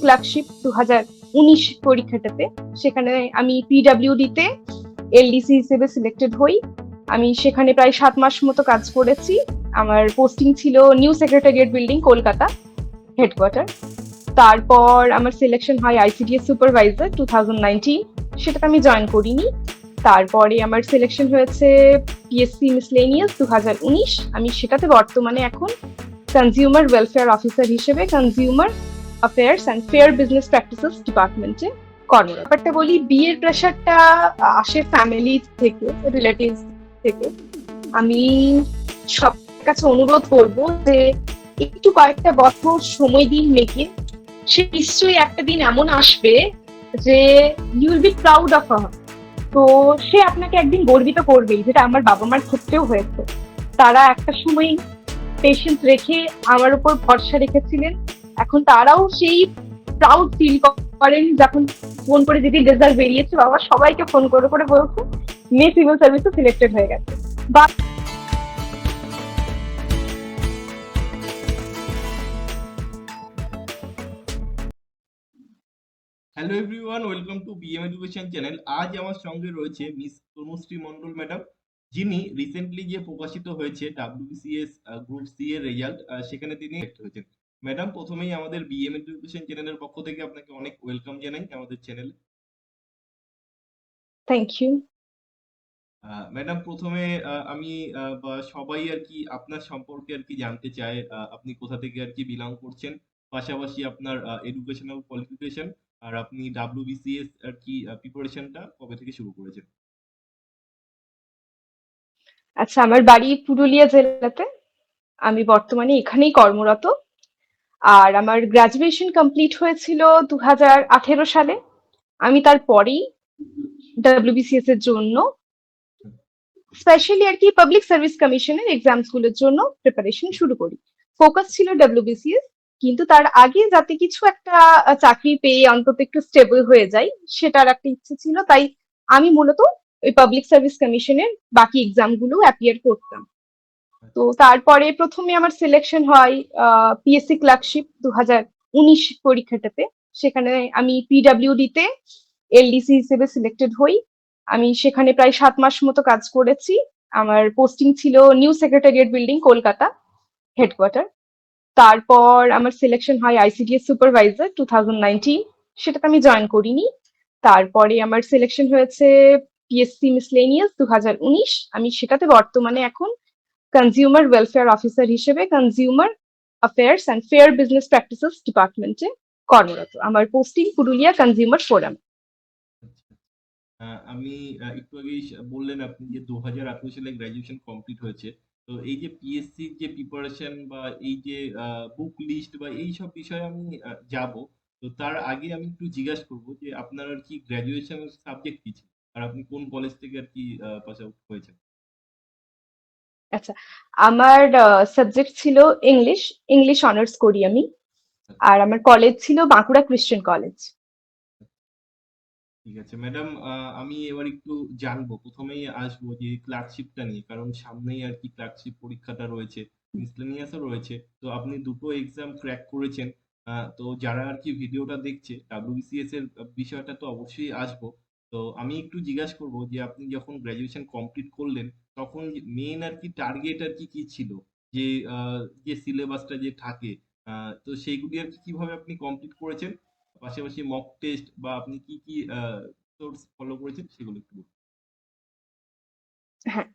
Clerkship 2019 পরীক্ষাটাতে, সেখানে আমি পিডব্লিউডিতে LDC হিসেবে সিলেক্টেড হই। আমি সেখানে প্রায় 7 মাস মতো কাজ করেছি। আমার পোস্টিং ছিল new secretariat building, Kolkata headquarter. তারপর আমার সিলেকশন হয় আইসিডিএস সুপারভাইজার 2019, সেটাতে আমি জয়েন করিনি। তারপরে আমার সিলেকশন হয়েছে পিএসসি মিসলেনিয়াস 2019, আমি সেটাতে বর্তমানে এখন কনজিউমার ওয়েলফেয়ার অফিসার হিসেবে consumer affairs and fair business practices ডিপার্টমেন্টে কর্মরত। ব্যাপারটা বলি, বিয়ের প্রেশারটা আসে ফ্যামিলি থেকে, রিলেটিভস থেকে। আমি সব কাছে অনুরোধ করব যে একটু কয়েকটা বছর সময় দিন মেয়েকে। সে নিশ্চয়ই একটা দিন এমন আসবে যে you will be proud of her. তো সে আপনাকে একদিন গর্বিত করবেই, যেটা আমার বাবা মার ক্ষেত্রেও হয়েছে। তারা একটা সময় পেশেন্স রেখে আমার উপর ভরসা রেখেছিলেন। এখন তারাও সেই প্রাউড ফিল করেন যখন ফোন করে যেদিন রেজাল্ট বেরিয়েছে, বাবা সবাইকে ফোন করে করে বলছে মেয়ে সিভিল সার্ভিসে সিলেক্টেড হয়ে গেছে। বা hello everyone, welcome to BM education channel. আজ আমার সঙ্গে রয়েছে মিস তনুশ্রী মন্ডল ম্যাডাম, যিনি রিসেন্টলি যে প্রকাশিত হয়েছে ডাব্লিউবিসিএস গ্রুপ সি এর রেজাল্ট, সেখানে তিনি সিলেক্ট হয়েছেন। ম্যাডাম, প্রথমেই আমাদের বিএম এডুকেশন চ্যানেলের পক্ষ থেকে আপনাকে অনেক ওয়েলকাম জানাই আমাদের চ্যানেলে। Thank you. ম্যাডাম, প্রথমে আমি বা সবাই আর কি আপনার সম্পর্কে আর কি জানতে চায়, আপনি কোথা থেকে আর কি বিলং করছেন, পাশাপাশি আপনার এডুকেশনাল কোয়ালিফিকেশন, আর আপনি ডাব্লিউবিসিএস আর কি প্রিপারেশনটা কবে থেকে শুরু করেছেন। আচ্ছা, আমার বাড়ি পুরুলিয়া জেলাতে। আমি বর্তমানে এখানেই কর্মরত। আর আমার গ্রাজুয়েশন কমপ্লিট হয়েছিল 2018 সালে। আমি তারপরেই ডাব্লিউবিসিএস এর জন্য, স্পেশালি আর কি পাবলিক সার্ভিস কমিশনের এক্সামস গুলোর জন্য প্রিপারেশন শুরু করি। ফোকাস ছিল ডাব্লিউবিসিএস, কিন্তু তার আগে যাতে কিছু একটা চাকরি পেয়ে অন্তত একটু স্টেবল হয়ে যায়, সেটার একটা ইচ্ছে ছিল। তাই আমি মূলত ওই পাবলিক সার্ভিস কমিশনের বাকি এক্সাম গুলো অ্যাপিয়ার করতাম। তো তারপরে প্রথমে আমার সিলেকশন হয় পিএসসি ক্লার্কশিপ 2019 পরীক্ষাটাতে, সেখানে আমি পিডব্লিউডিতে এলডিসি হিসেবে সিলেক্টেড হই। আমি সেখানে প্রায় 7 মাস মতো কাজ করেছি। আমার পোস্টিং ছিল new secretariat building, Kolkata headquarter. তারপর আমার সিলেকশন হয় আইসিডিএস সুপারভাইজার 2019, সেটাতে আমি জয়েন করিনি। তারপরে আমার সিলেকশন হয়েছে পিএসসি মিসলেনিয়াস 2019, আমি সেটাতে বর্তমানে এখন কনজিউমার ওয়েলফেয়ার অফিসার হিসেবে consumer affairs and fair business practices ডিপার্টমেন্টে কর্মরত। আমার পোস্টিং পুরুলিয়া কনজিউমার ফোরাম। আচ্ছা। আমি একটু আগেই বললেন আপনি যে 2018 সালে গ্র্যাজুয়েশন কমপ্লিট হয়েছে। তো এই যে পিএসসির যে প্রিপারেশন বা এই যে বুক লিস্ট বা এই সব বিষয়ে আমি যাব। তো তার আগে আমি একটু জিজ্ঞাসা করব যে আপনার আর কি গ্র্যাজুয়েশনের সাবজেক্ট কি ছিল? আর আপনি কোন কলেজ থেকে আর কি পাস আউট হয়েছেন? আচ্ছা, আমার সাবজেক্ট ছিল ইংলিশ। ইংলিশ অনার্স করি আমি। আচ্ছা। আর আমার কলেজ ছিল বাঁকুড়া ক্রিশ্চিয়ান কলেজ। ঠিক আছে ম্যাডাম, আমি এবার একটু জানবো, প্রথমেই আসবো যে ক্লার্কশিপটা নিয়ে, কারণ সামনেই আর কি ক্লার্কশিপ পরীক্ষাটা রয়েছে, মিসলেনিয়াসও রয়েছে। তো আপনি দুটো এক্সাম ক্র্যাক করেছেন। তো যারা আর কি ভিডিওটা দেখছে, ডাব্লিউবিসিএস এর বিষয়টা তো অবশ্যই আসবো। তো আমি একটু জিজ্ঞাসা করবো যে আপনি যখন গ্রাজুয়েশন কমপ্লিট করলেন, তখন মেন আর কি টার্গেট আর কি কি ছিল, যে যে সিলেবাসটা যে থাকে, তো সেইগুলি আর কি কিভাবে আপনি কমপ্লিট করেছেন, পাশাপাশি মক টেস্ট বা আপনি কি কি সোর্স ফলো করেছেন সেগুলো একটু বলুন। হ্যাঁ,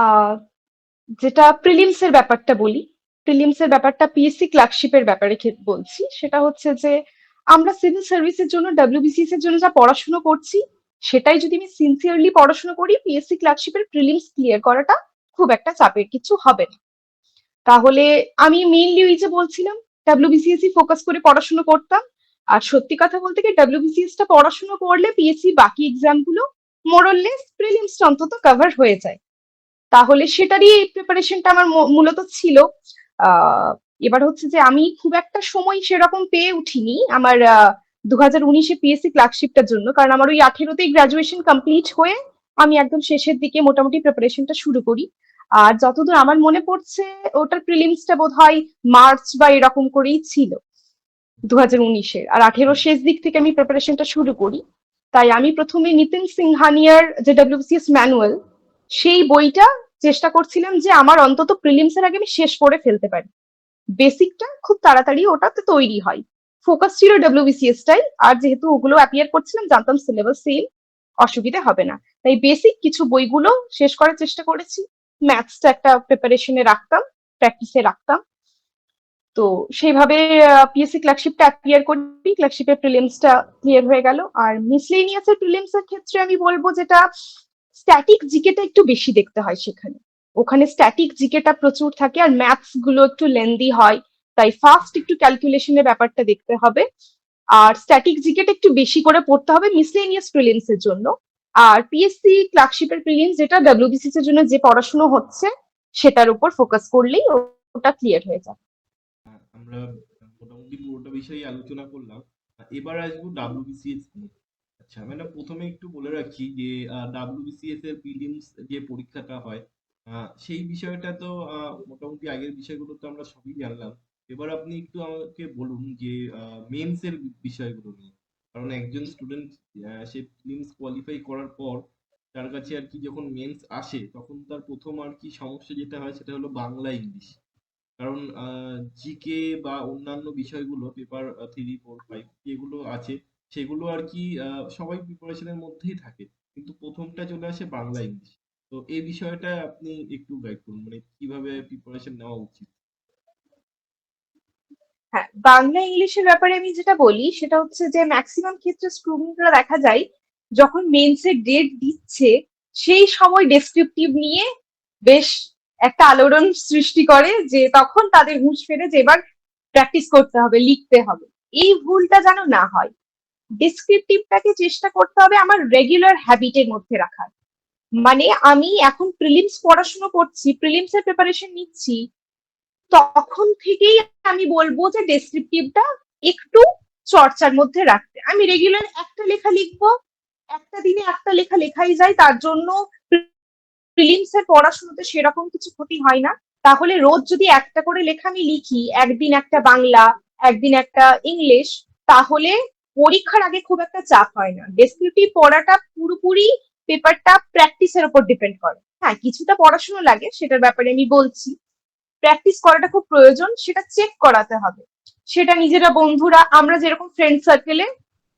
আহ, যেটা প্রিলিমস এর ব্যাপারটা বলি। প্রিলিমস এর ব্যাপারটা পিএসসি ক্লার্কশিপের ব্যাপারে বলছি। সেটা হচ্ছে যে আমরা সিভিল সার্ভিসের জন্য, ডাব্লিউবিসিএস এর জন্য যা পড়াশোনা করছি, সেটাই যদি আমি সিনসিয়ারলি পড়াশোনা করি, পিএসসি ক্লার্কশিপের প্রিলিমস ক্লিয়ার করাটা খুব একটা চাপের কিছু হবে না। তাহলে আমি মেইনলি ওই যে বলছিলাম, ডাব্লিউবিসিএস ফোকাস করে পড়াশোনা করতাম। আর সত্যি কথা বলতে কি, ডাব্লিউবিসিএস টা পড়াশোনা করলে পিএসসি বাকি এক্সাম গুলো মোরললেস প্রিলিমস অন্তত কভার হয়ে যায়। তাহলে সেটারই প্রিপারেশনটা আমার মূলত ছিল। আহ, এবার হচ্ছে যে আমি খুব একটা সময় সেরকম পেয়ে উঠিনি আমার 2019-এ পিএসসি ক্লার্কশিপটার জন্য, কারণ আমার ওই 18তেই গ্রাজুয়েশন কমপ্লিট হয়ে আমি একদম শেষের দিকে মোটামুটি প্রিপারেশনটা শুরু করি। আর যতদূর আমার মনে পড়ছে, ওটার প্রিলিমসটা বোধ হয় মার্চ বা এরকম করেই ছিল। 2019-এর, আর 18 শেষ দিক থেকে আমি প্রিপারেশনটা শুরু করি। তাই আমি প্রথমে নিতিন সিংহানিয়ার যে ডব্লিউবিসিএস ম্যানুয়াল, সেই বইটা চেষ্টা করছিলাম যে আমার অন্তত প্রিলিমস এর আগে আমি শেষ করে ফেলতে পারি। বেসিকটা খুব তাড়াতাড়ি ওটাতে তৈরি হয়। ফোকাস ছিল ডব্লিউবিসিএস টাই, আর যেহেতু ওগুলো অ্যাপিয়ার করছিলাম জানতাম সিলেবাস সেম, অসুবিধা হবে না। তাই বেসিক কিছু বইগুলো শেষ করার চেষ্টা করেছি। ম্যাথসটা একটা প্রিপারেশনে রাখতাম, প্র্যাকটিসে রাখতাম। তো সেইভাবে পিএসসি ক্লার্কশিপটা অ্যাপিয়ার করি, ক্লার্কশিপের প্রিলিমসটা ক্লিয়ার হয়ে গেল। আর মিসলেনিয়াস এর প্রিলিমস এর ক্ষেত্রে আমি বলবো যেটা স্ট্যাটিক জিকেটা একটু বেশি দেখতে হয় সেখানে। ওখানে স্ট্যাটিক জিকেটা প্রচুর থাকে, আর ম্যাথস গুলো একটু লেন্দি হয়, তাই ফার্স্ট একটু ক্যালকুলেশনের ব্যাপারটা দেখতে হবে। আর স্ট্যাটিক জিকেটা একটু বেশি করে পড়তে হবে মিসলেনিয়াস প্রিলিমস এর জন্য। আর পিএসসি ক্লার্কশিপের প্রিলিমস যেটা ডব্লিউবিসিএস এর জন্য যে পড়াশোনা হচ্ছে সেটার উপর ফোকাস করলেই ওটা ক্লিয়ার হয়ে যাবে। আমরা মোটামুটি পুরোটা বিষয়ে আলোচনা করলাম। এবার আসবো ডাব্লিউবিসিএস নিয়ে। আচ্ছা, মানে প্রথমে একটু বলে রাখি যে ডাব্লিউবিসিএস এর প্রিলিমস যে পরীক্ষাটা হয়, সেই বিষয়টা তো মোটামুটি আগের বিষয়গুলো তো আমরা সবই জানলাম। এবার আপনি একটু আমাকে বলুন যে মেন্স এর বিষয়গুলো নিয়ে। কারণ একজন স্টুডেন্ট সে প্রিলিমস কোয়ালিফাই করার পর তার কাছে আর কি যখন মেন্স আসে, তখন তার প্রথম আর কি সমস্যা যেটা হয় সেটা হলো বাংলা ইংলিশ। কারণ জিকে বা অন্যান্য বিষয়গুলো পেপার 3, 4, 5 যেগুলো আছে সেগুলো আর কি সবাই প্রিপারেশনের মধ্যেই থাকে, কিন্তু প্রথমটা চলে আসে বাংলা ইংলিশ। তো এই বিষয়টা আপনি একটু গাইড করুন, মানে কিভাবে প্রিপারেশন নেওয়া উচিত। হ্যাঁ, বাংলা ইংলিশের ব্যাপারে আমি যেটা বলি সেটা হচ্ছে যে ম্যাক্সিমাম ক্ষেত্রে স্টুডেন্টরা দেখা যায় যখন মেন্সের ডেট দিচ্ছে সেই সময় ডেসক্রিপটিভ নিয়ে বেশ একটা আলোড়ন সৃষ্টি করে, যে তখন তাদের হুঁশ ফেরে যে এবার প্র্যাকটিস করতে হবে, লিখতে হবে। এই ভুলটা যেন না হয়। ডেসক্রিপটিভটাকে চেষ্টা করতে হবে আমার রেগুলার হ্যাবিটের মধ্যে রাখার। মানে আমি এখন প্রিলিমস পড়াশোনা করছি, প্রিলিমস এর প্রিপারেশন নিচ্ছি, তখন থেকেই আমি বলবো যে ডেসক্রিপটিভটা একটু চর্চার মধ্যে রাখতে। আমি রেগুলার একটা লেখা লিখবো, একটা দিনে একটা লেখা লেখাই যায়, তার জন্য প্রিলিমস এর পড়াশোনাতে সেরকম কিছু ক্ষতি হয় না। তাহলে রোজ যদি একটা করে লেখা আমি লিখি, একদিন একটা বাংলা, একদিন একটা ইংলিশ, তাহলে পরীক্ষার আগে খুব একটা চাপ হয় না। ডেসক্রিপটিভ পড়াটা পুরোপুরি পেপারটা প্র্যাকটিসের উপর ডিপেন্ড করে। হ্যাঁ, কিছুটা পড়াশোনা লাগে, সেটার ব্যাপারে আমি বলছি। প্র্যাকটিস করাটা খুব প্রয়োজন, সেটা চেক করাতে হবে। সেটা নিজেরা বন্ধুরা আমরা যেরকম ফ্রেন্ড সার্কেলে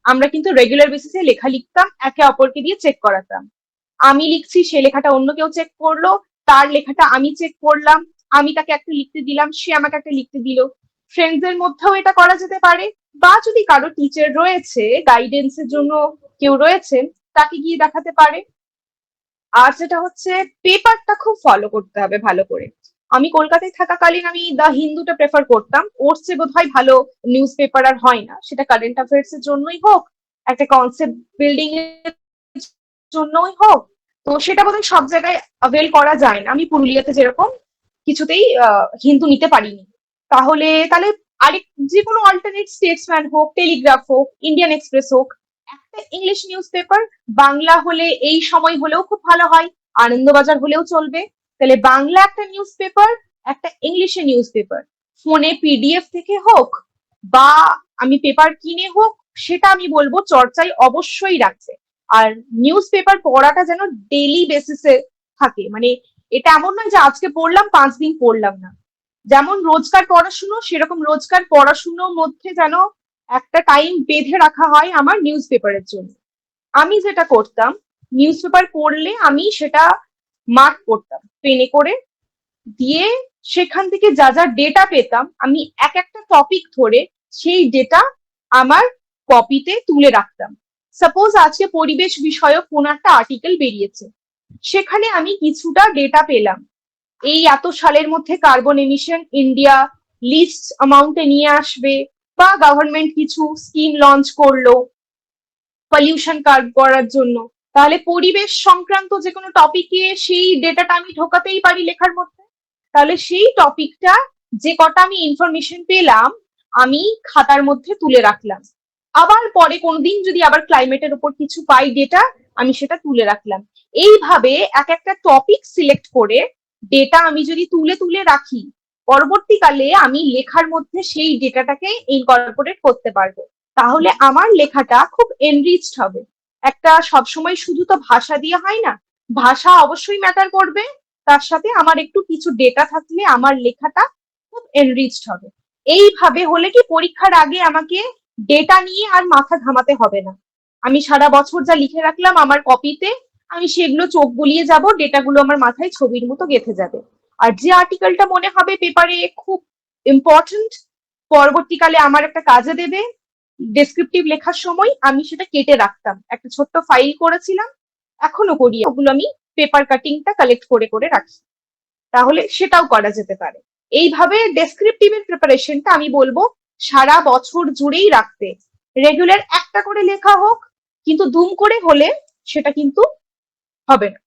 আমরা কিন্তু রেগুলার বেসিসে লেখা লিখতাম, একে অপরকে দিয়ে চেক করাতাম। আমি লিখছি, সে লেখাটা অন্য কেউ চেক করলো, তার লেখাটা আমি চেক করলাম, আমি তাকে একটা লিখতে দিলাম, সে আমাকে একটা লিখতে দিল। ফ্রেন্ডসদের মধ্যেও এটা করা যেতে পারে, বা যদি কারো টিচার রয়েছে, গাইডেন্সের জন্য কেউ রয়েছেন, তাকে গিয়ে দেখাতে পারে। আর যেটা হচ্ছে পেপারটা খুব ফলো করতে হবে ভালো করে। আমি কলকাতায় থাকাকালীন আমি দ্য হিন্দুটা প্রেফার করতাম, ওর চেয়ে বোধহয় ভালো নিউজ পেপার আর হয় না, সেটা কারেন্ট অ্যাফেয়ার্স এর জন্যই হোক, একটা কনসেপ্ট বিল্ডিং এর জন্যই হোক। তো সেটা বোধহয় সব জায়গায় অ্যাভেল করা যায় না। আমি পুরুলিয়াতে যেরকম কিছুতেই হিন্দু নিতে পারিনি। তাহলে আরেক যে কোনো অল্টারনেট স্টেটসম্যান হোক, টেলিগ্রাফ হোক, ইন্ডিয়ান এক্সপ্রেস হোক, একটা ইংলিশ নিউজ পেপার, বাংলা হলে এই সময় হলেও খুব ভালো হয়, আনন্দবাজার হলেও চলবে। তাহলে বাংলা একটা নিউজ পেপার, একটা ইংলিশে নিউজ পেপার, ফোনে পিডিএফ থেকে হোক বা আমি পেপার কিনে হোক, সেটা আমি বলবো চর্চায় অবশ্যই রাখছে। আর নিউজ পেপার পড়াটা যেন ডেইলি বেসিসে থাকে। মানে এটা এমন নয় যে আজকে পড়লাম 5 দিন পড়লাম না। যেমন রোজকার পড়াশুনো, সেরকম রোজকার পড়াশুনোর মধ্যে যেন একটা টাইম বেঁধে রাখা হয় আমার নিউজ পেপারের জন্য। আমি যেটা করতাম, নিউজ পেপার পড়লে আমি সেটা মার্ক করতাম পেনে করে, দিয়ে সেখান থেকে যা যা ডেটা পেতাম আমি এক একটা টপিক ধরে সেই ডেটা আমার কপিতে তুলে রাখতাম। সাপোজ আজকে পরিবেশ বিষয়ক কোন একটা আর্টিকেল বেরিয়েছে, সেখানে আমি কিছুটা ডেটা পেলাম, এই এত সালের মধ্যে কার্বন এমিশন ইন্ডিয়া লিস্ট অ্যামাউন্টে নিয়ে আসবে, বা গভর্নমেন্ট কিছু স্কিম লঞ্চ করলো পলিউশন কার্ভ করার জন্য। তাহলে পরিবেশ সংক্রান্ত যে কোনো টপিকে সেই ডেটাটা আমি ঢোকাতেই পারি লেখার মধ্যে। তাহলে সেই টপিকটা যে কটা আমি ইনফরমেশন পেলাম আমি খাতার মধ্যে তুলে রাখলাম। আবার পরে কোনদিন যদি আবার ক্লাইমেটের উপর কিছু পাই ডেটা, আমি সেটা তুলে রাখলাম। এইভাবে এক একটা টপিক সিলেক্ট করে ডেটা আমি যদি তুলে তুলে রাখি, পরবর্তীকালে আমি লেখার মধ্যে সেই ডেটাটাকে ইনকর্পোরেট করতে পারবো। তাহলে আমার লেখাটা খুব এনরিচড হবে। একটা সবসময় শুধু তো ভাষা দিয়ে হয় না, ভাষা অবশ্যই ম্যাটার করবে, তার সাথে আমার একটু কিছু ডেটা থাকলে আমার লেখাটা খুব এনরিচড হবে। এইভাবে হলে কি পরীক্ষার আগে আমাকে ডেটা নিয়ে আর মাথা ঘামাতে হবে না। আমি সারা বছর যা লিখে রাখলাম আমার কপিতে, আমি সেগুলো চোখ বুলিয়ে যাব, ডেটাগুলো আমার মাথায় ছবির মতো গেঁথে যাবে। আর যে আর্টিকেলটা মনে হবে পেপারে খুব ইম্পর্টেন্ট, পরবর্তীকালে আমার একটা কাজে দেবে, ডেসক্রিপটিভ লেখার সময় আমি সেটা কেটে রাখতাম, একটা ছোট্ট ফাইল করেছিলাম, এখনো করি, ওগুলো আমি পেপার কাটিংটা কালেক্ট করে করে রাখি। তাহলে সেটাও করা যেতে পারে। এইভাবে ডেসক্রিপটিভের প্রিপারেশনটা আমি বলবো সারা বছর জুড়েই রাখতে। রেগুলার একটা করে লেখা হোক, কিন্তু দুম করে হলে সেটা কিন্তু হবে না।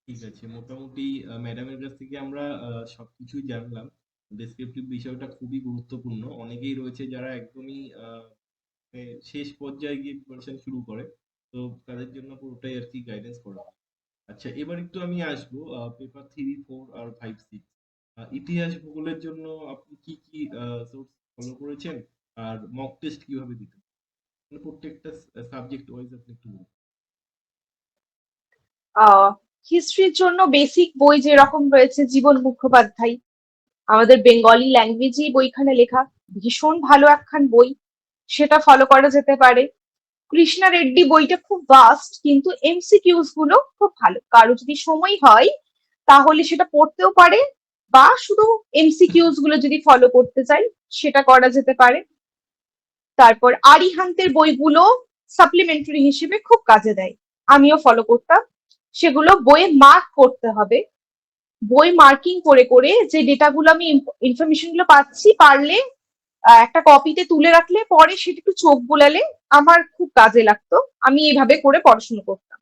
ঠিক আছে, মোটামুটি ম্যাডামের কাছ থেকে আমরা সবকিছুই জানলাম। ডেসক্রিপটিভ বিষয়টা খুবই গুরুত্বপূর্ণ। অনেকেই রয়েছে যারা একদমই শেষ পর্যায়ে গিয়ে প্রিপারেশন শুরু করে, তো তাদের জন্য পুরোটাই আর কি গাইডেন্স করা হয়। আচ্ছা, এবার একটু আমি আসবো পেপার 3, 4 আর 5, 6। ইতিহাস ভূগোলের জন্য আপনি কি কি সোর্স ফলো করেছেন, আর মক টেস্ট কিভাবে দিতেন, মানে প্রত্যেকটা সাবজেক্ট ওয়াইজ আপনি একটু বলুন। হিস্ট্রির জন্য বেসিক বই যেরকম রয়েছে জীবন মুখোপাধ্যায়, আমাদের বেঙ্গলি ল্যাঙ্গুয়েজেই বইখানে লেখা, ভীষণ ভালো একখান বই, সেটা ফলো করা যেতে পারে। কৃষ্ণা রেড্ডি বইটা খুব ভাস্ট, কিন্তু এমসিকিউস গুলো খুব ভালো, কারো যদি সময় হয় তাহলে সেটা পড়তেও পারে, বা শুধু এমসিকিউস গুলো যদি ফলো করতে চাই সেটা করা যেতে পারে। তারপর আরিহান্তের বইগুলো সাপ্লিমেন্টারি হিসেবে খুব কাজে দেয়, আমিও ফলো করতাম। সেগুলো বইয়ে মার্ক করতে হবে, বই মার্কিং করে করে যে ডেটাগুলো আমি ইনফরমেশন গুলো পাচ্ছি, পারলে একটা কপিতে তুলে রাখলে পরে সেটা একটু চোখ বুলালে আমার খুব কাজে লাগতো। আমি এইভাবে করে পড়াশোনা করতাম।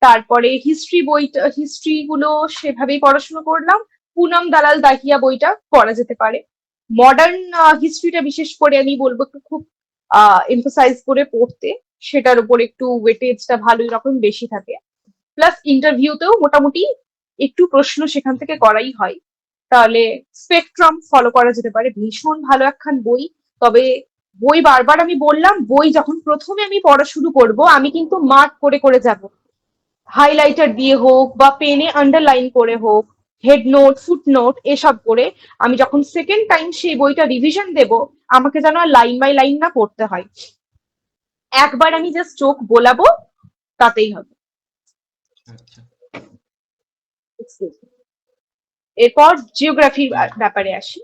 তারপরে হিস্ট্রি বইটা, হিস্ট্রি গুলো সেভাবেই পড়াশোনা করলাম। পুনম দালাল দাহিয়া বইটা পড়া যেতে পারে। মডার্ন হিস্ট্রিটা বিশেষ করে আমি বলবো একটু খুব এমফাসাইজ করে পড়তে, সেটার উপর একটু ওয়েটেজটা ভালোই রকম বেশি থাকে। প্লাস ইন্টারভিউতেও মোটামুটি একটু প্রশ্ন সেখান থেকে করাই হয়। তাহলে স্পেকট্রাম ফলো করা যেতে পারে, ভীষণ ভালো একখান বই। তবে বই বারবার আমি বললাম, বই যখন প্রথমে আমি পড়া শুরু করব আমি কিন্তু মার্ক করে করে যাব, হাইলাইটার দিয়ে হোক বা পেনে আন্ডারলাইন করে হোক, হেড নোট ফুট নোট এসব করে। আমি যখন সেকেন্ড টাইম সেই বইটা রিভিশন দেব, আমাকে যেন আর লাইন বাই লাইন না পড়তে হয়, একবার আমি জাস্ট চোখ বোলাবো, তাতেই হবে। আচ্ছা। এরপর জিওগ্রাফির হ্যাঁ। ব্যাপারে আসি।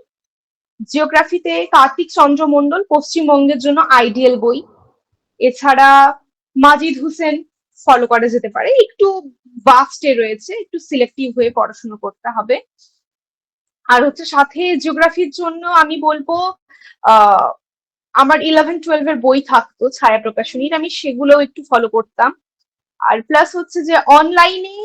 জিওগ্রাফিতে কার্তিক চন্দ্র মন্ডল পশ্চিমবঙ্গের জন্য আইডিয়াল বই। এছাড়া মাজিদ হোসেন ফলো করা যেতে পারে, একটু ভাস্টে রয়েছে, একটু সিলেক্টিভ হয়ে পড়াশোনা করতে হবে। আর হচ্ছে সাথে জিওগ্রাফির জন্য আমি বলবো আহ আমার 11-12 এর বই থাকতো ছায়া প্রকাশনীর, আমি সেগুলো একটু ফলো করতাম। আর প্লাস হচ্ছে যে অনলাইনে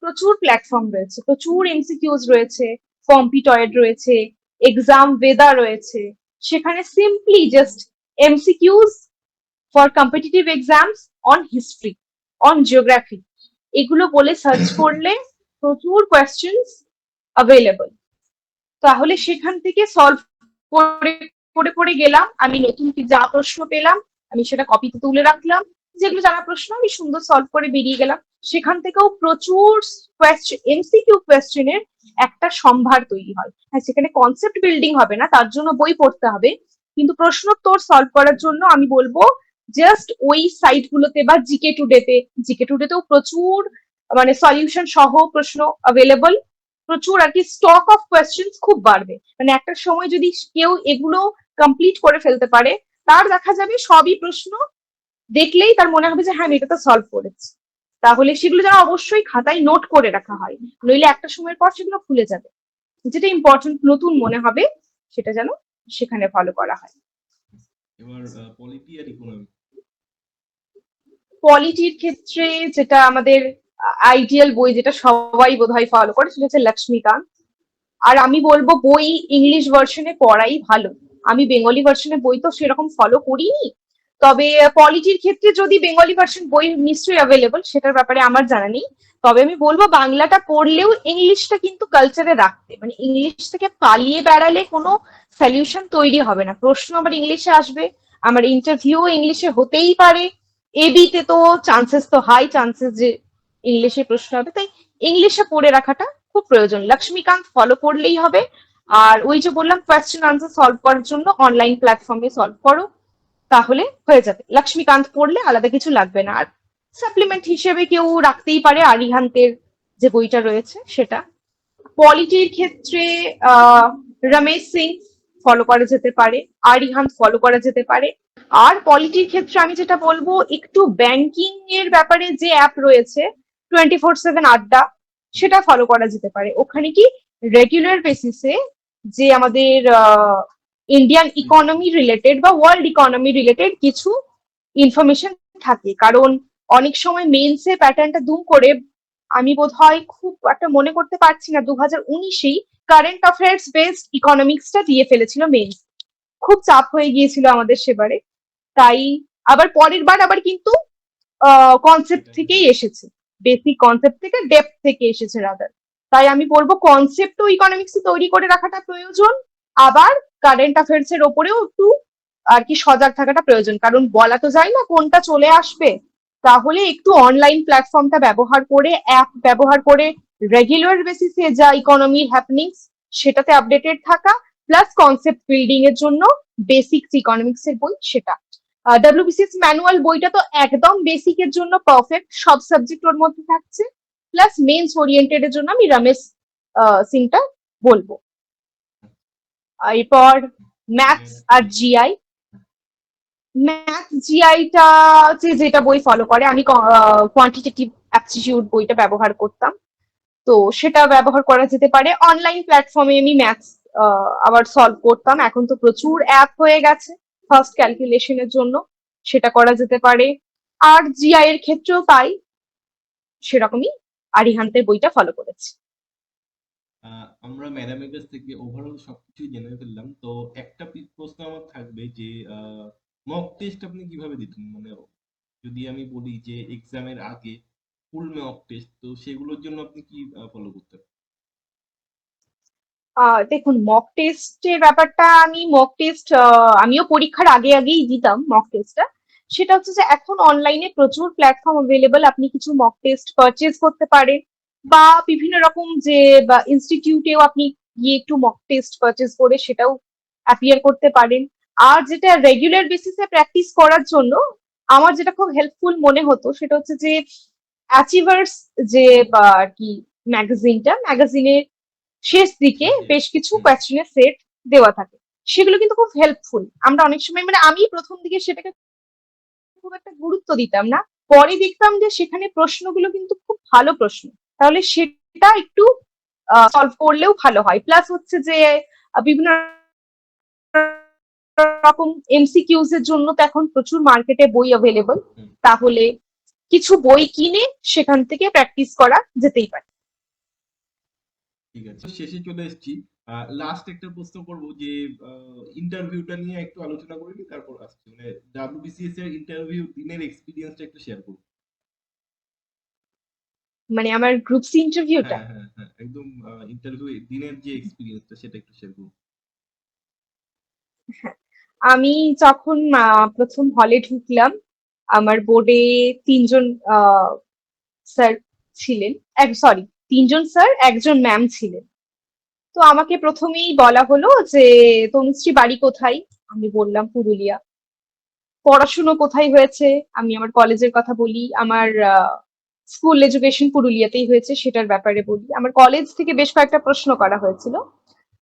প্রচুর প্ল্যাটফর্ম রয়েছে, প্রচুর এমসিকিউজ রয়েছে, কম্পিটয়েড রয়েছে, এক্সাম ভেদা রয়েছে, সেখানে simply just MCQs for competitive exams on history, on geography, এগুলো বলে সার্চ করলে প্রচুর কোয়েশ্চেন্স অ্যাভেলেবল। তাহলে সেখান থেকে সলভ করে করে করে গেলাম, আমি নতুন যা প্রশ্ন পেলাম আমি সেটা কপিতে তুলে রাখলাম, যেগুলো জানা প্রশ্ন আমি সুন্দর সলভ করে বেরিয়ে গেলাম। সেখান থেকেও প্রচুর কোয়েশ্চেন, এমসিকিউ কোয়েশ্চেনের একটা সম্ভার তৈরি হয়। হ্যাঁ, সেখানে কনসেপ্ট বিল্ডিং হবে না, তার জন্য বই পড়তে হবে, কিন্তু প্রশ্নোত্তর সলভ করার জন্য আমি বলবো জাস্ট ওই সাইট গুলোতে বা জিকে টুডেতেও প্রচুর মানে সলিউশন সহ প্রশ্ন অ্যাভেলেবল, প্রচুর আর কি স্টক অফ কোয়েশ্চেন্স খুব বাড়বে। মানে একটা সময় যদি কেউ এগুলো কমপ্লিট করে ফেলতে পারে, তার দেখা যাবে সবই প্রশ্ন দেখলেই তার মনে হবে যে হ্যাঁ আমি এটা তো সলভ করেছি। তাহলে সেগুলো যেন অবশ্যই খাতায় নোট করে রাখা হয়, নইলে একটা সময়ের পর সেগুলো ভুলে যাবে। যেটা ইম্পর্টেন্ট নতুন মনে হবে সেটা যেন সেখানে ফলো করা হয়। এবার পলিটি আর ইকোনমি। পলিটির ক্ষেত্রে যেটা আমাদের আইডিয়াল বই, যেটা সবাই বোধহয় ফলো করে, সেটা হচ্ছে লক্ষ্মীকান্ত। আর আমি বলবো বই ইংলিশ ভার্সনে পড়াই ভালো, আমি বেঙ্গলি ভার্সনে বই তো সেরকম ফলো করিনি। তবে পলিটির ক্ষেত্রে যদি বেঙ্গলি ভার্সন বই নিশ্চয়ই অ্যাভেলেবল, সেটার ব্যাপারে আমার জানা নেই, তবে আমি বলবো বাংলাটা পড়লেও ইংলিশটা কিন্তু কালচারে রাখতে, মানে ইংলিশ থেকে পালিয়ে বেড়ালে কোনো সলিউশন তৈরি হবে না। প্রশ্ন আমার ইংলিশে আসবে, আমার ইন্টারভিউ ইংলিশে হতেই পারে, এবিতে তো চান্সেস তো হাই চান্সেস যে ইংলিশে প্রশ্ন হবে, তাই ইংলিশে পড়ে রাখাটা খুব প্রয়োজন। লক্ষ্মীকান্ত ফলো করলেই হবে। আর ওই যে বললাম কোয়েশ্চেন আনসার সলভ করার জন্য অনলাইন প্ল্যাটফর্মে সলভ করো, তাহলে হয়ে যাবে। লক্ষ্মীকান্ত পড়লে আলাদা কিছু লাগবে না। আর সাপ্লিমেন্ট হিসেবে কেউ রাখতেই পারে আরিহান্তের যে বইটা রয়েছে সেটা। পলিটির ক্ষেত্রে রমেশ সিং ফলো করা যেতে পারে, আরিহান্ত ফলো করা যেতে পারে। আর পলিটির ক্ষেত্রে আমি যেটা বলবো, একটু ব্যাংকিং এর ব্যাপারে যে অ্যাপ রয়েছে 24/7 আড্ডা, সেটা ফলো করা যেতে পারে। ওখানে কি রেগুলার বেসিসে যে আমাদের ইন্ডিয়ান ইকোনমি রিলেটেড বা ওয়ার্ল্ড ইকোনমি রিলেটেড কিছু ইনফরমেশন থাকে। কারণ অনেক সময় মেন্সে প্যাটার্নটা দুম করে, আমি বোধহয় খুব একটা মনে করতে পারছি না, 2019-এই কারেন্ট অ্যাফেয়ার্স বেসড ইকোনমিক্সটা দিয়ে ফেলেছিল মেন্স। খুব চাপ হয়ে গিয়েছিল আমাদের সেবারে। তাই আবার পরের বার আবার কিন্তু কনসেপ্ট সেটাই। থেকেই এসেছে, বেসিক কনসেপ্ট থেকে ডেপথ থেকে এসেছে রাদার। তাই আমি বলবো কনসেপ্টও ইকোনমিক্স তৈরি করে রাখাটা প্রয়োজন, আবার কারেন্ট অ্যাফেয়ার্স এর ওপরেও একটু আর কি সজাগ থাকাটা প্রয়োজন। কারণ বলা তো যায় না কোনটা চলে আসবে। তাহলে একটু অনলাইন প্ল্যাটফর্মটা ব্যবহার করে, অ্যাপ ব্যবহার করে রেগুলার বেসিসে যা ইকোনমির হ্যাপনিংস সেটাতে আপডেটেড থাকা, প্লাস কনসেপ্ট বিল্ডিং এর জন্য বেসিক্স ইকোনমিক্স এর বই সেটা। ডব্লিউবিসিএস ম্যানুয়াল বইটা তো একদম বেসিক এর জন্য পারফেক্ট, সব সাবজেক্ট ওর মধ্যে থাকছে। প্লাস মেন্স ওরিয়েন্টেড এর জন্য আমি রমেশ সিংটা বলবো। এরপর ম্যাথস আর জিআই। ম্যাথ জিআইটা যেটা বই ফলো করে, আমি কোয়ান্টিটেটিভ অ্যাপটিটিউড বইটা ব্যবহার করতাম, তো সেটা ব্যবহার করা যেতে পারে। অনলাইন প্ল্যাটফর্মে আমি ম্যাথস আবার সলভ করতাম, এখন তো প্রচুর অ্যাপ হয়ে গেছে ফার্স্ট ক্যালকুলেশনের জন্য, সেটা করা যেতে পারে। আর জিআই এর ক্ষেত্রেও তাই, সেরকমই আরিহান্তের বইটা ফলো করেছি। আমরা ম্যাডামের কাছ থেকে ওভারঅল সবকিছুই জেনে ফেললাম। তো একটা প্রশ্ন আমার থাকবে যে মক টেস্ট আপনি কিভাবে দিতেন? মানে যদি আমি বলি যে এক্সামের আগে ফুল মক টেস্ট, তো সেগুলোর জন্য আপনি কি ফলো করতেন? দেখুন, মক টেস্টের ব্যাপারটা, আমি মক টেস্ট আমিও পরীক্ষার আগে আগেই দিতাম মক টেস্টটা। সেটা হচ্ছে যে এখন অনলাইনে প্রচুর প্ল্যাটফর্ম অ্যাভেলেবল, আপনি কিছু মক টেস্ট পারচেজ করতে পারেন, বা বিভিন্ন রকম যে বা ইনস্টিটিউটেও আপনি গিয়ে একটু মক টেস্ট পারচেজ করে সেটাও অ্যাপিয়ার করতে পারেন। আর যেটা রেগুলার বেসিসে প্র্যাকটিস করার জন্য আমার যেটা খুব হেল্পফুল মনে হতো সেটা হচ্ছে যে অ্যাচিভার্স যে বা আর কি ম্যাগাজিনের শেষ দিকে শেষে। বেশ কিছু হুম। কোয়েশ্চেনের সেট দেওয়া থাকে। সেগুলো কিন্তু খুব হেল্পফুল। আমরা অনেক সময়, মানে আমি প্রথম দিকে সেটাকে খুব একটা গুরুত্ব দিতাম না, পরে দেখতাম যে সেখানে প্রশ্নগুলো কিন্তু খুব ভালো প্রশ্ন, তাহলে সেটা একটু সলভ করলেও ভালো হয়। প্লাস হচ্ছে যে বিভিন্ন রকম এমসিকিউজ এর জন্য তো এখন প্রচুর মার্কেটে বই অ্যাভেলেবল, হুম। তাহলে কিছু বই কিনে সেখান থেকে প্র্যাকটিস করা যেতেই পারে। ঠিক আছে, তো শেষে চলে এসেছি। লাস্ট একটা প্রশ্ন করব যে ইন্টারভিউটা নিয়ে একটু আলোচনা করে নিই, তারপর আসছি। মানে ডাব্লিউবিসিএস এর ইন্টারভিউ দিনের এক্সপিরিয়েন্সটা একটু শেয়ার করুন। মানে আমার গ্রুপ সি ইন্টারভিউটা, হ্যাঁ, হ্যাঁ, হ্যাঁ, একদম ইন্টারভিউ দিনের যে এক্সপিরিয়েন্সটা সেটা একটু শেয়ার করুন। আমি যখন প্রথম হলে ঢুকলাম, আমার বোর্ডে তিনজন স্যার ছিলেন, সরি, তিনজন স্যার একজন ম্যাম ছিলেন। তো আমাকে প্রথমেই বলা হলো যে তনুশ্রী বাড়ি কোথায়, আমি বললাম পুরুলিয়া। পড়াশুনো কোথায় হয়েছে, আমি আমার কলেজের কথা বলি, আমার স্কুল এডুকেশন পুরুলিয়াতেই হয়েছে সেটার ব্যাপারে বলি। আমার কলেজ থেকে বেশ কয়েকটা প্রশ্ন করা হয়েছিল,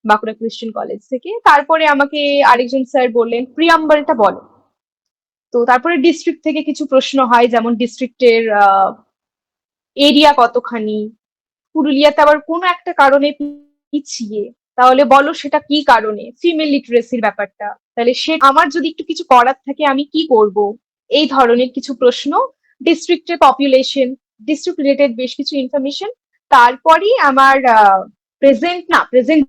বাঁকুড়া ক্রিশ্চিয়ান কলেজ থেকে। তারপরে আমাকে আরেকজন স্যার বললেন প্রিয়াম্বলটা বলো। তো তারপরে ডিস্ট্রিক্ট থেকে কিছু প্রশ্ন হয়, যেমন ডিস্ট্রিক্টের এরিয়া কতখানি, পুরুলিয়াতে আবার কোনো একটা কারণে পিছিয়ে, তাহলে বলো সেটা কি কারণে, ফিমেল লিটারেসির ব্যাপারটা, তাহলে সে আমার যদি একটু কিছু করার থাকে আমি কি করব, এই ধরনের কিছু প্রশ্ন। ডিস্ট্রিক্টের পপুলেশন, ডিস্ট্রিক্ট রিলেটেড বেশ কিছু ইনফরমেশন। তারপরই আমার প্রেজেন্ট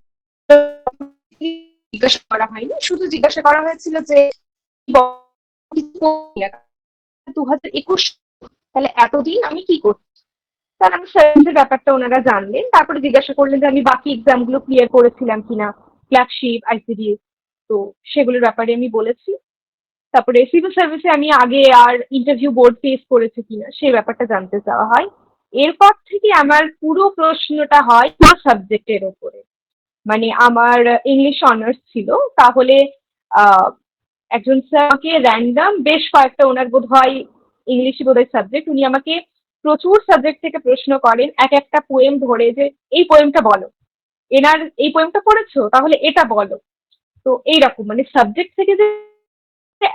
জিজ্ঞাসা করা হয়নি, শুধু জিজ্ঞাসা করা হয়েছিল যে 2021, তাহলে এতদিন আমি কি করছি। তার আমি সার্ভিসের ব্যাপারটা ওনারা জানলেন, তারপরে জিজ্ঞাসা করলেন যে আমি বাকি এক্সাম গুলো ক্লিয়ার করেছিলাম কিনা, ক্লার্কশিপ, আইসিডিএস। তো সেগুলোর ব্যাপারে আমি বলেছি। তারপরে সিভিল সার্ভিসে আমি আগে আর ইন্টারভিউ বোর্ড ফেস করেছে কিনা সেই ব্যাপারটা জানতে চাওয়া হয়। এরপর থেকে আমার পুরো প্রশ্নটা হয় সাবজেক্টের ওপরে। মানে আমার ইংলিশ অনার্স ছিল, তাহলে আহ, একজন স্যার আমাকে র্যান্ডাম বেশ কয়েকটা, ওনার বোধ হয় ইংলিশে বোধ হয় সাবজেক্ট, উনি আমাকে প্রচুর সাবজেক্ট থেকে প্রশ্ন করেন, এক একটা পোয়েম ধরে যে এই পোয়েমটা বলো, এনার এই পোয়েমটা পড়েছো তাহলে এটা বলো। তো এইরকম মানে সাবজেক্ট থেকে যে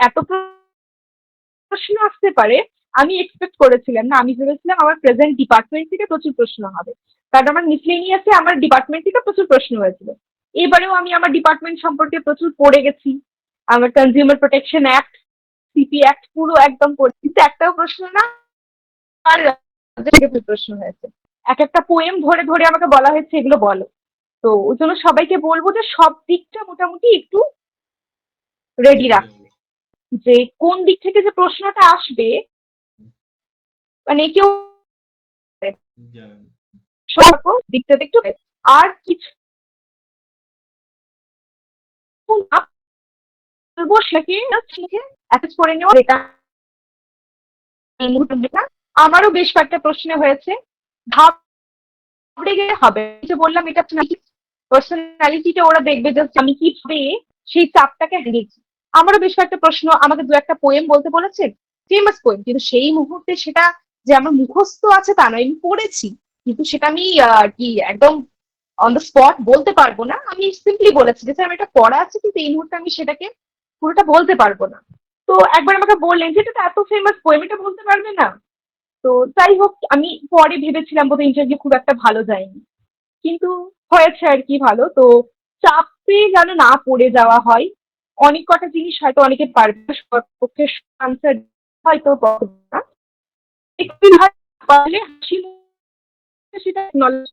এত প্রশ্ন আসতে পারে আমি এক্সপেক্ট করেছিলাম না। আমি ভেবেছিলাম আমার প্রেজেন্ট ডিপার্টমেন্ট থেকে প্রচুর প্রশ্ন হবে, কারণ আমার মিসলেনিয়াসে আমার ডিপার্টমেন্ট থেকে প্রচুর প্রশ্ন হয়েছিল। এবারেও আমি আমার ডিপার্টমেন্ট সম্পর্কে প্রচুর পড়ে গেছি, আমার consumer protection act, CP act পুরো একদম পড়ে, কিন্তু একটাও প্রশ্ন না আর থেকে প্রশ্ন হয়েছে। এক একটা পোয়েম ধরে ধরে আমাকে বলা হয়েছে এগুলো বলো। তো ওই জন্য সবাইকে বলবো যে সব দিকটা মোটামুটি একটু রেডি দেখে রাখ, যাবো। যে কোন দিক থেকে যে প্রশ্নটা আসবে, মানে কেউ জানেন। সব দিকটাতে একটু, আর কিছু না বলবো সেটাকে শিখে অ্যাটাচ করে নেওয়া, যেটা এই মুহূর্তে যেটা আমারও বেশ কয়েকটা প্রশ্নে হয়েছে। ঘাবড়ে গেলে হবে না। যে বললাম এটা পার্সোনালিটিটা ওরা দেখবে যে আমি কিভাবে সেই চাপটাকে হারিয়েছি। আমারও বেশ কয়েকটা প্রশ্ন, আমাকে দু একটা পোয়েম বলতে বলেছে, ফেমাস পোয়েম, কিন্তু সেই মুহূর্তে সেটা যে আমার মুখস্থ আছে তা নয়, আমি পড়েছি, কিন্তু সেটা আমি আর কি একদম অন দ্য স্পট বলতে পারবো না। আমি সিম্পলি বলেছি যে স্যার আমার এটা পড়া আছে, কিন্তু এই মুহূর্তে আমি সেটাকে পুরোটা বলতে পারবো না। তো একবার আমাকে বললেন যে এটা তো এত ফেমাস পোয়েম, এটা বলতে পারবে না। তো যাই হোক, আমি পরে ভেবেছিলাম বোধহয় ইন্টারভিউ খুব একটা ভালো যায়নি, কিন্তু হয়েছে আর কি ভালো। তো চাপে যেন না পড়ে যাওয়া হয়। অনেক কটা জিনিস হয়তো অনেকে পারবে না, সবার পক্ষে আনসার হয়তো পারবে না। একটু পারলে হাসি মুখে সেটা নলেজ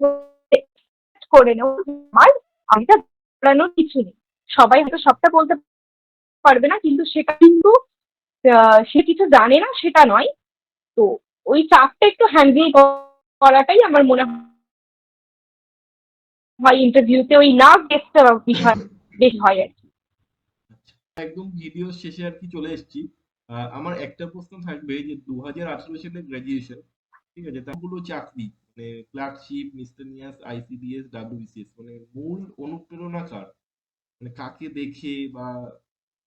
করে নেও। আমার এটা বাড়ানোর কিছু নেই, সবাই হয়তো সবটা বলতে পারবে না, কিন্তু সেটা কিন্তু সে কিছু জানে না সেটা নয়। তো ওই চাপটা একটু হ্যান্ডেল করাটাই আমার মনে হয় ইন্টারভিউতে ওই নার্ভাসটা বিষয় বেশি হয় আর কি। আচ্ছা, একদম ভিডিও শেষে আর কি চলে এসেছি। আমার একটা প্রশ্ন থাকবে যে 2018 সালে গ্রাজুয়েশন, ঠিক আছে, তারগুলো চাকরি মানে ক্লার্কশিপ, মিসলেনিয়াস, আইসিডিএস, ডাব্লিউবিসিএস, মানে মূল অনুপ্রেরণা কার? মানে কাকে দেখে বা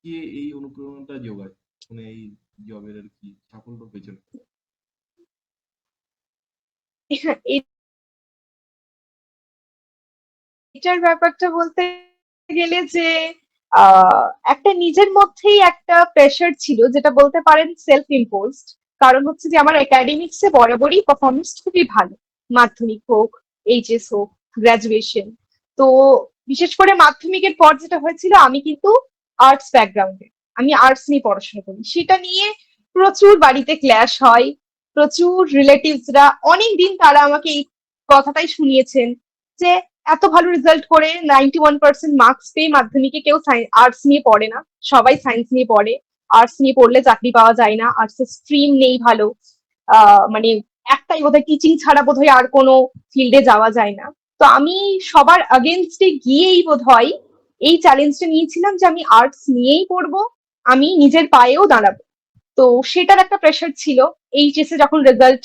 কে এই অনুপ্রেরণাটা যোগায় মানে এই জবের আর কি সাফল্য পেছনে? এটার ব্যাপারটা বলতে গেলে যে আহ, একটা নিজের মধ্যেই একটা প্রেশার ছিল, যেটা বলতে পারেন সেলফ ইম্পোজড। কারণ হচ্ছে যে আমার একাডেমিক্সে বরাবরই পারফরমেন্স খুবই ভালো, মাধ্যমিক হোক, এইচএস হোক, গ্রাজুয়েশন। তো বিশেষ করে মাধ্যমিকের পর যেটা হয়েছিল, আমি কিন্তু আর্টস ব্যাকগ্রাউন্ডে, আমি আর্টস নিয়ে পড়াশোনা করি, সেটা নিয়ে প্রচুর বাড়িতে ক্ল্যাশ হয়। প্রচুর রিলেটিভসরা অনেক দিন তারা আমাকে এই কথাটাই শুনিয়েছেন যে এত ভালো রেজাল্ট করে 91% মার্কস পেয়ে মাধ্যমিকে কেউ আর্টস নিয়ে পড়ে না, সবাই সায়েন্স নিয়ে পড়ে। আর্টস নিয়ে পড়লে চাকরি পাওয়া যায় না, আর্টস এর স্ট্রিম নেই ভালো। মানে একটাই বোধহয় টিচিং ছাড়া বোধহয় আর কোনো ফিল্ডে যাওয়া যায় না। তো আমি সবার আগেনস্টে গিয়েই বোধহয় এই চ্যালেঞ্জটা নিয়েছিলাম যে আমি আর্টস নিয়েই পড়বো, আমি নিজের পায়েও দাঁড়াবো। তো সেটার একটা প্রেশার ছিল। এইচএসে যখন রেজাল্ট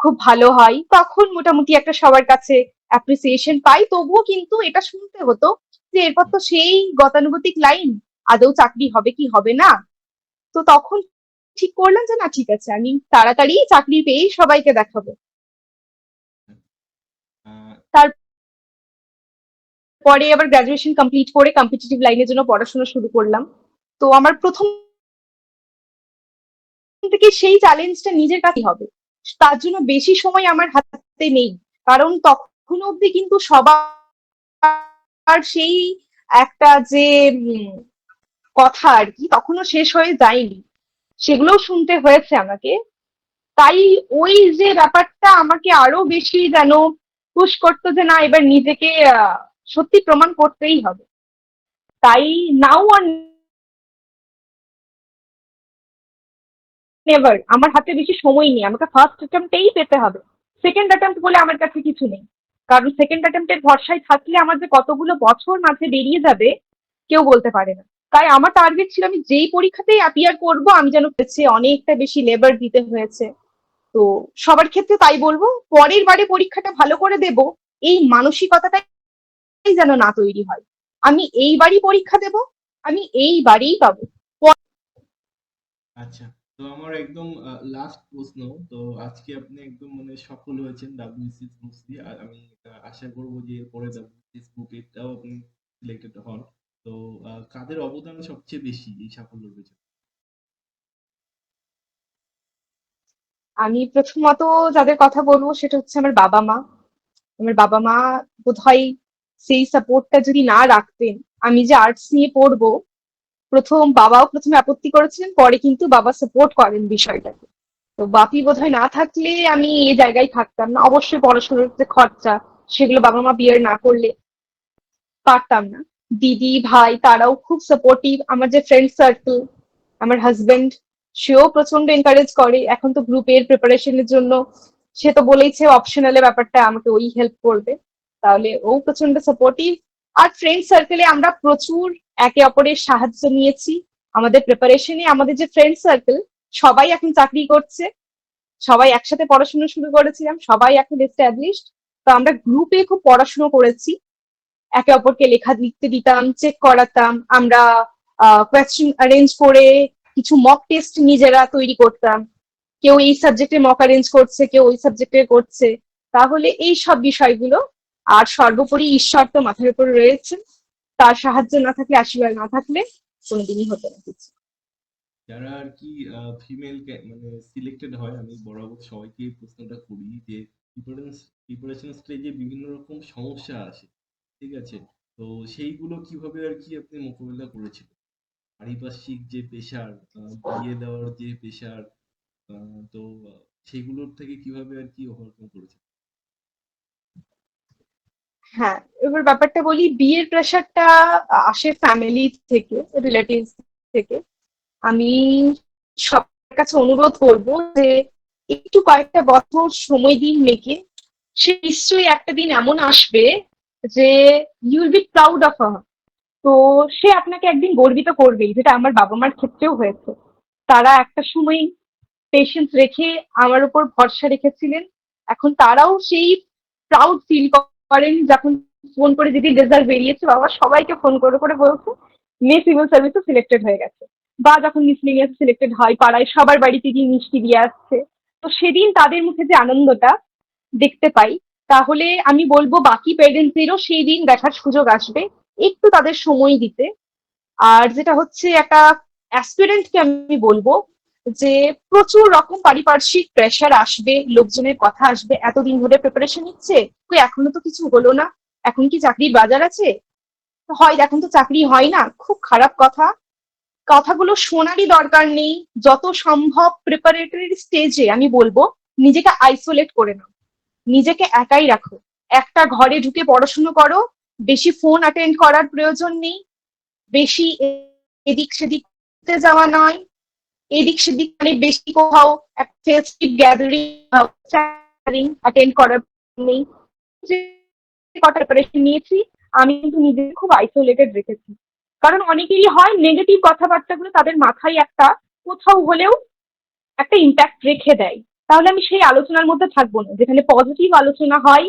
খুব ভালো হয় তখন মোটামুটি একটা সবার কাছে অ্যাপ্রিসিয়েশন পাই, তবুও কিন্তু এটা শুনতে হতো যে এরপর তো সেই গতানুগতিক লাইন, আদৌ চাকরি হবে কি হবে না। তো তখন ঠিক করলাম যে না, ঠিক আছে, আমি তাড়াতাড়ি চাকরি পেয়েই সবাইকে দেখাবো। আহ, তারপরে আবার গ্রাজুয়েশন কমপ্লিট করে কম্পিটিটিভ লাইনের জন্য পড়াশোনা শুরু করলাম। তো আমার প্রথম থেকে সেই চ্যালেঞ্জটা নিজের কাছেই হবে, তার জন্য বেশি সময় আমার হাতে নেই। কারণ তখন অব্দি কিন্তু সবার সেই একটা যে কথা আর কি তখনো শেষ হয়ে যায়নি, সেগুলোও শুনতে হয়েছে আমাকে। তাই ওই যে ব্যাপারটা আমাকে আরো বেশি যেন পুশ করতো যে না, এবার নিজেকে সত্যি প্রমাণ করতেই হবে। তাই নাও আর নেভার, আমার হাতে বেশি সময় নেই, আমাকে ফার্স্ট অ্যাটেম্পটেই পেতে হবে। সেকেন্ড অ্যাটেম্প্ট বলে আমার কাছে কিছু নেই, কারণ সেকেন্ড অ্যাটেম্প্টের ভরসায় থাকলে আমার যে কতগুলো বছর মাঝে বেরিয়ে যাবে কেউ বলতে পারে না। তাই আমার টার্গেট ছিল আমি যেই পরীক্ষাতেই অ্যাপিয়ার করব আমি যেন পেছে, অনেকটা বেশি লেবার দিতে হয়েছে। তো সবার ক্ষেত্রে তাই বলবো, পরের বারে পরীক্ষাটা ভালো করে দেব এই মানসিকতাটাই যেন না তৈরি হয়। আমি এইবারই পরীক্ষা দেব, আমি এইবারেই পাবো। আচ্ছা, তো আমার একদম লাস্ট প্রশ্ন। তো আজকে আপনি একদম মানে সফল হয়েছেন WBCS গ্রুপ সি, আর আমি আশা করব যে এরপরে WBCS গ্রুপ এটাও আপনি সিলেক্টেড হন। তো কাদের অবদান সবচেয়ে বেশি এই সাফল্যের পেছনে? আমি প্রথমত যাদের কথা বলবো সেটা হচ্ছে আমার বাবা মা। আমার বাবা মা বোধহয় সেই সাপোর্টটা যদি না রাখতেন, আমি যে আর্টস নিয়ে পড়বো, বাবাও প্রথমে আপত্তি করেছিলেন, পরে কিন্তু বাবা সাপোর্ট করেন বিষয়টাকে। তো বাপি বোধহয় না থাকলে আমি এই জায়গায় থাকতাম না। অবশ্যই পড়াশোনার যে খরচা, সেগুলো বাবা মা বিয়ে না করলে পারতাম না। দিদি ভাই তারাও খুব সাপোর্টিভ। আমার যে ফ্রেন্ড সার্কেল, আমার হাজবেন্ড, সেও প্রচন্ড এনকারেজ করে। এখন তো গ্রুপের প্রিপারেশনের জন্য সে তো বলেইছে অপশনালে ব্যাপারটা আমাকে ওই হেল্প করবে, তাহলে ও প্রচন্ড সাপোর্টিভ। আর ফ্রেন্ড সার্কেলে আমরা প্রচুর একে অপরের সাহায্য নিয়েছি আমাদের প্রিপারেশনে। আমাদের যে ফ্রেন্ড সার্কেল সবাই এখন চাকরি করছে, সবাই একসাথে পড়াশোনা শুরু করেছিলাম, সবাই এখন এস্টাবলিশড। তো আমরা গ্রুপে খুব পড়াশোনা করেছি, একে অপরকে লেখা লিখতে দিতাম, চেক করাতাম আমরা, কোয়েশ্চেন অ্যারেঞ্জ করে কিছু মক টেস্ট নিজেরা তৈরি করতাম। কেউ এই সাবজেক্টে মক অ্যারেঞ্জ করছে, কেউ ওই সাবজেক্টে করছে। তাহলে এই সব বিষয়গুলো, আর সর্বোপরি ঈশ্বর তো মাথার উপর রয়েছে, তার সাহায্য না থাকলে, আশীর্বাদ না থাকলে কোনোদিনই হতো না কিছু। যারা আর কি ফিমেল মানে সিলেক্টেড হয়, আমি বরাবর সবাইকে এই প্রশ্নটা করি যে প্রিপারেশন স্টেজে বিভিন্ন রকম সমস্যা আসে, ঠিক আছে? তো সেইগুলো কিভাবে আর কি আপনি মোকাবেলা করেছিলেন? পারিপার্শ্বিক যে প্রেশার, বিয়ে দেওয়ার যে প্রেশার, তো সেগুলোর থেকে কিভাবে আর কি ওভারকাম করেছেন? হ্যাঁ, এবার ব্যাপারটা বলি, বিয়ের প্রেশারটা আসে ফ্যামিলি থেকে, রিলেটিভ থেকে। আমি সবার কাছে অনুরোধ করব যে একটু কয়েকটা বছর সময় দিন মেয়েকে। সে নিশ্চয়ই একটা দিন এমন আসবে যে you will be proud of her. তো সে আপনাকে একদিন গর্বিত করবেই, যেটা আমার বাবা মার ক্ষেত্রেও হয়েছে। তারা একটা সময় পেশেন্স রেখে আমার উপর ভরসা রেখেছিলেন। এখন তারাও সেই প্রাউড ফিল করেন যখন ফোন করে যেদিন রেজাল্ট বেরিয়েছে, বাবা সবাইকে ফোন করে করে বলছে মেয়ে সিভিল সার্ভিসে সিলেক্টেড হয়ে গেছে। বা যখন মিসলিনিয়াস সিলেক্টেড হয়, পাড়ায় সবার বাড়িতে গিয়ে মিষ্টি দিয়ে আসছে। তো সেদিন তাদের মুখে যে আনন্দটা দেখতে পাই, তাহলে আমি বলবো বাকি পেরেন্টসদেরও সেই দিন দেখার সুযোগ আসবে, একটু তাদের সময় দিতে। আর যেটা হচ্ছে একটা অ্যাসপিরেন্টকে আমি বলবো যে প্রচুর রকম পারিপার্শ্বিক প্রেশার আসবে, লোকজনের কথা আসবে, এতদিন ধরে প্রিপারেশন নিচ্ছে, কই এখনো তো কিছু হলো না, এখন কি চাকরির বাজার আছে, হয় এখন তো চাকরি হয় না, খুব খারাপ কথা। কথাগুলো শোনারই দরকার নেই। যত সম্ভব প্রিপারেটরি স্টেজে আমি বলবো নিজেকে আইসোলেট করে নাও, নিজেকে একাই রাখো, একটা ঘরে ঢুকে পড়াশুনো করো। বেশি ফোন অ্যাটেন্ড করার প্রয়োজন নেই, বেশি এদিক সেদিক ঘুরতে যাওয়া নয়, এদিক সেদিক মানে বেশি কোথাও ফেস্টিভ গ্যাদারিং অ্যাটেন্ড করার নেই। যে কটা প্রিপারেশন নিয়েছি আমি কিন্তু নিজেকে খুব আইসোলেটেড রেখেছি। কারণ অনেকেরই হয় নেগেটিভ কথাবার্তাগুলো তাদের মাথায় একটা কোথাও হলেও একটা ইম্প্যাক্ট রেখে দেয়। তাহলে আমি সেই আলোচনার মধ্যে থাকবো না, যেখানে পজিটিভ আলোচনা হয়,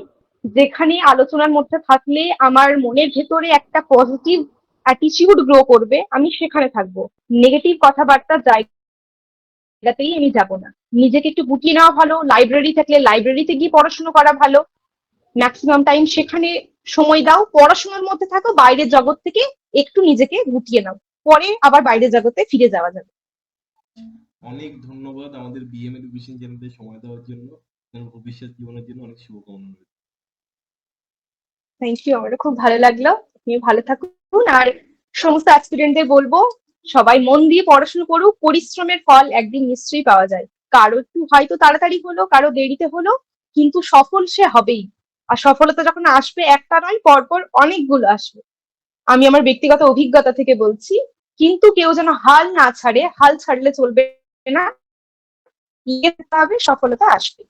যেখানে আলোচনার মধ্যে থাকলে আমার মনের ভেতরে একটা পজিটিভ অ্যাটিটিউড গ্রো করবে, আমি সেখানে থাকবো। নেগেটিভ কথাবার্তার জায়গাতেই আমি যাব না। নিজেকে একটু গুটিয়ে নেওয়া ভালো, লাইব্রেরি থাকলে লাইব্রেরিতে গিয়ে পড়াশোনা করা ভালো, ম্যাক্সিমাম টাইম সেখানে সময় দাও, পড়াশোনার মধ্যে থাকো, বাইরের জগৎ থেকে একটু নিজেকে গুটিয়ে নাও, পরে আবার বাইরের জগতে ফিরে যাওয়া যাবে। অনেক ধন্যবাদ আমাদের বিএম এডুকেশন চ্যানেলে সময় দেওয়ার জন্য। আপনার ভবিষ্যৎ জীবনের জন্য অনেক শুভকামনা রইল। থ্যাংক ইউ, আমারও খুব ভালো লাগলো। আপনি ভালো থাকুন। আর সমস্ত অ্যাসপিরেন্টদের বলবো সবাই মন দিয়ে পড়াশোনা করুক, পরিশ্রমের ফল একদিন নিশ্চয়ই পাওয়া যায়। কারো একটু হয়তো তাড়াতাড়ি হলো, কারো দেরিতে হলো, কিন্তু সফল সে হবেই। আর সফলতা যখন আসবে একটা নয়, পরপর অনেকগুলো আসবে। আমি আমার ব্যক্তিগত অভিজ্ঞতা থেকে বলছি। কিন্তু কেউ যেন হাল না ছাড়ে, হাল ছাড়লে চলবে না, এগিয়ে যেতে হবে, সফলতা আসবে।